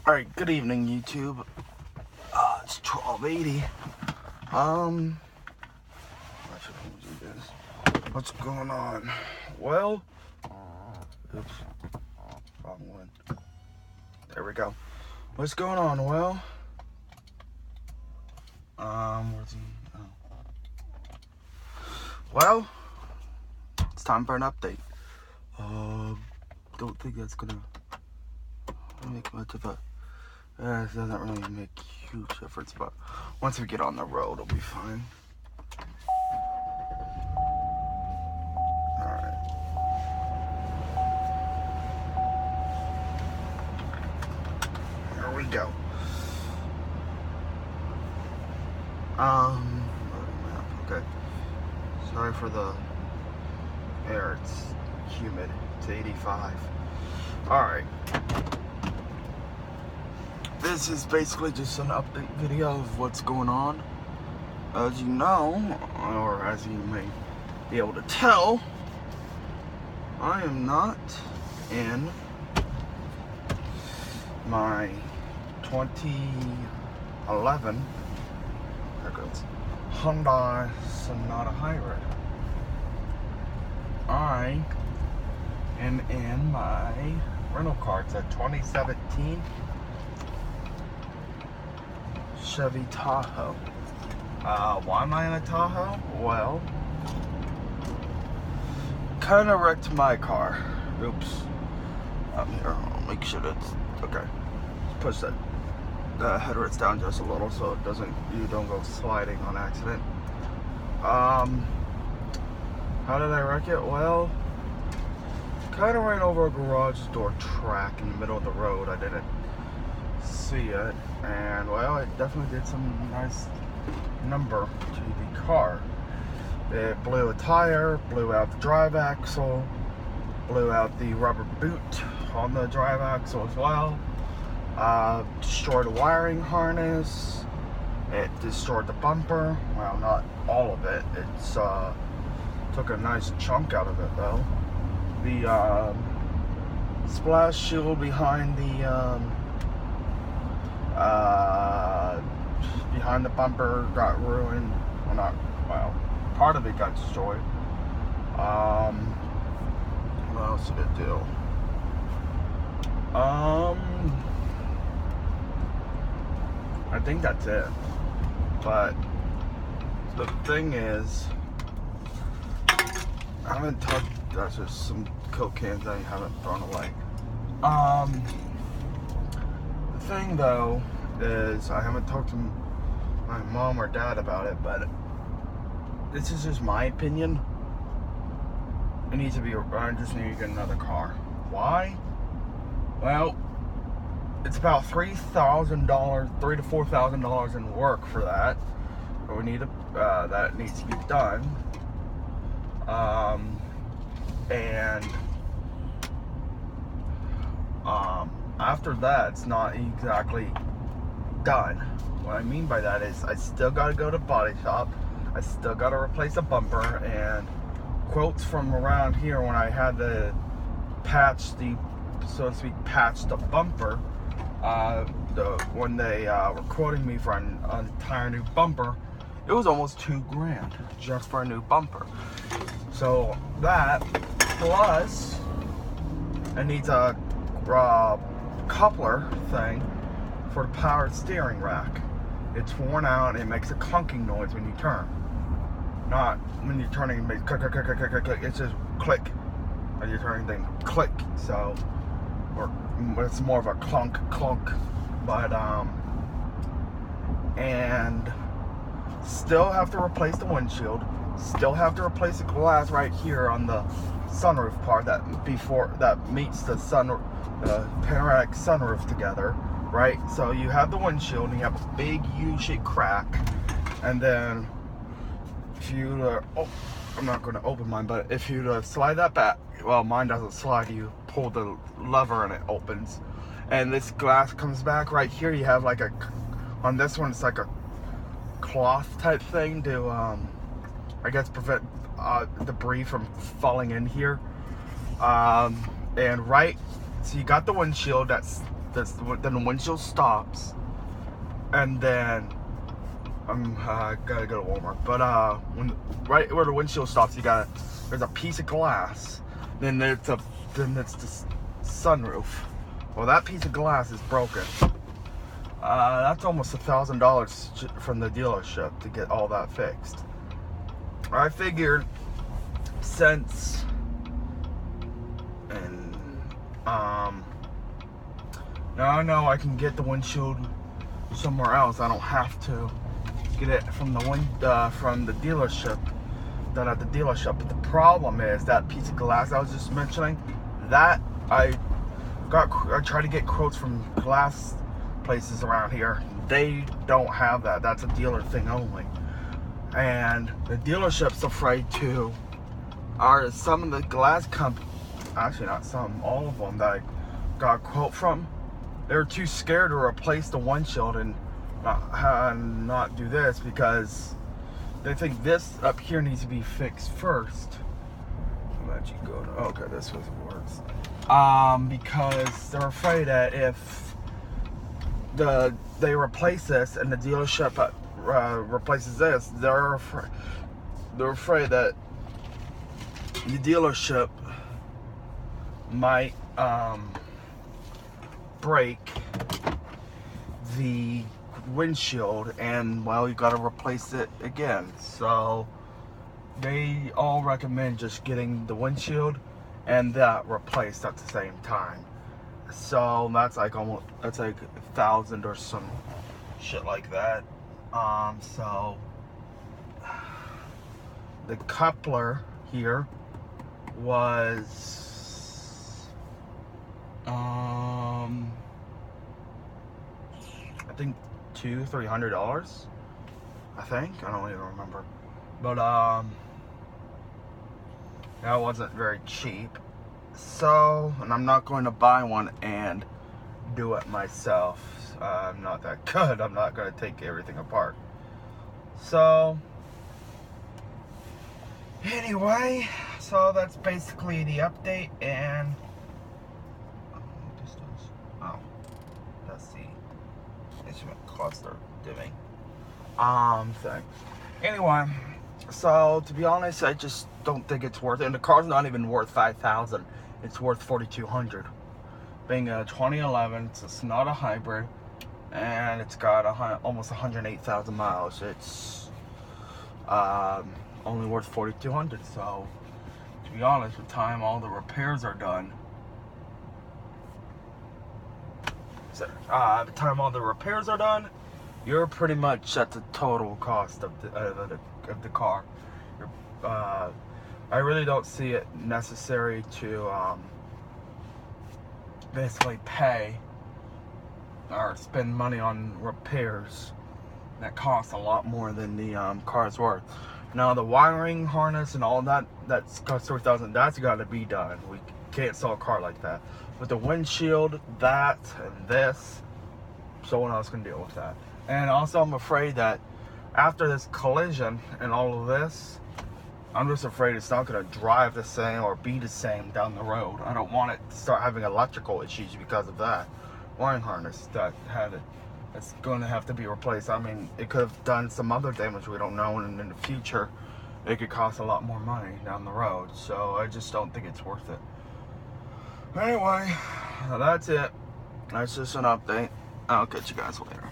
Alright, good evening, YouTube. It's 1280. I should do this. What's going on? Well, oops, wrong one. There we go. What's going on? Well, where's he? Oh. Well, it's time for an update. Don't think that's gonna make much of a. It doesn't really make huge difference, but once we get on the road, it'll be fine. Alright. Here we go. Okay. Sorry for the air, it's humid. It's 85. Alright. This is basically just an update video of what's going on. As you know, or as you may be able to tell, I am not in my 2011 Hyundai Sonata Hybrid. I am in my rental car. It's a 2017 Chevy Tahoe. Why am I in a Tahoe? Well, kind of wrecked my car. Oops. Here, I'll make sure that's okay. Push that headrests down just a little so it doesn't, you don't go sliding on accident. How did I wreck it? Well, kind of ran over a garage door track in the middle of the road. I didn't see it, and well, it definitely did some nice number to the car. It blew a tire, blew out the drive axle, blew out the rubber boot on the drive axle as well, destroyed a wiring harness, it destroyed the bumper. Well, not all of it, it's took a nice chunk out of it though. The splash shield behind the behind the bumper got ruined. Well, not, well, part of it got destroyed. What else did it do? I think that's it. But the thing is, I haven't touched. There's just some Coke cans I haven't thrown away. The thing though is, I haven't talked to my mom or dad about it, but this is just my opinion. It needs to be. I just need to get another car. Why? Well, it's about $3,000, $3,000 to $4,000 in work for that. But we need that needs to be done. After that, it's not exactly done. What I mean by that is I still got to go to body shop. I still got to replace a bumper, and quotes from around here when I had to patch the, so to speak, patch the bumper, when they were quoting me for an entire new bumper, it was almost $2,000 just for a new bumper. So that, plus it needs a coupler thing for the powered steering rack. It's worn out and it makes a clunking noise when you turn. Not when you're turning, it makes click, click, click, click, click, click. It's just click. When you're turning thing, click. So, or it's more of a clunk, clunk. But and still have to replace the windshield. Still have to replace the glass right here on the sunroof part that meets the panoramic sunroof together, right? So you have the windshield and you have a big U-shaped crack, and then if you I'm not going to open mine, but if you slide that back, well, mine doesn't slide, you pull the lever and it opens, and this glass comes back right here. You have like on this one it's like a cloth type thing to I guess prevent debris from falling in here, and right, so you got the windshield that's then the windshield stops, and then I gotta go to Walmart. But when right where the windshield stops, there's a piece of glass. Then it's the sunroof. Well, that piece of glass is broken. That's almost $1,000 from the dealership to get all that fixed. I figured since now I know I can get the windshield somewhere else. I don't have to get it from the dealership, done at the dealership. But the problem is that piece of glass I was just mentioning, that I tried to get quotes from glass places around here. They don't have that. That's a dealer thing only. And the dealership's afraid to, some of the glass companies, actually not some, all of them that I got a quote from, they're too scared to replace the windshield and not do this because they think this up here needs to be fixed first. Okay, this was worse. Because they're afraid that if they replace this and the dealership replaces this, they're afraid that the dealership might break the windshield, and well, you gotta replace it again. So they all recommend just getting the windshield and that replaced at the same time. So that's like $1,000 or some shit like that. So the coupler here was I think $200-300. I think, I don't even remember, but that wasn't very cheap. So, and I'm not going to buy one and do it myself. I'm not that good. I'm not going to take everything apart. So anyway, so that's basically the update. And that's the instrument cluster dimming thing. Anyway, so to be honest, I just don't think it's worth it. And the car's not even worth $5,000. It's worth $4,200. Being a 2011, it's not a hybrid, and it's got almost 108,000 miles. It's only worth $4,200. So to be honest, with time all the repairs are done, by the time all the repairs are done, you're pretty much at the total cost of the car. I really don't see it necessary to basically pay or spend money on repairs that cost a lot more than the car's worth. Now the wiring harness and all that costs $3,000. That's got to be done. We can't sell a car like that. With the windshield, that and this, someone else can deal with that. And also, I'm afraid that after this collision and all of this, I'm just afraid it's not going to drive the same or be the same down the road. I don't want it to start having electrical issues because of that wiring harness that had it. It's going to have to be replaced. I mean, it could have done some other damage we don't know, and in the future, it could cost a lot more money down the road. So I just don't think it's worth it. Anyway, that's it. That's just an update. I'll catch you guys later.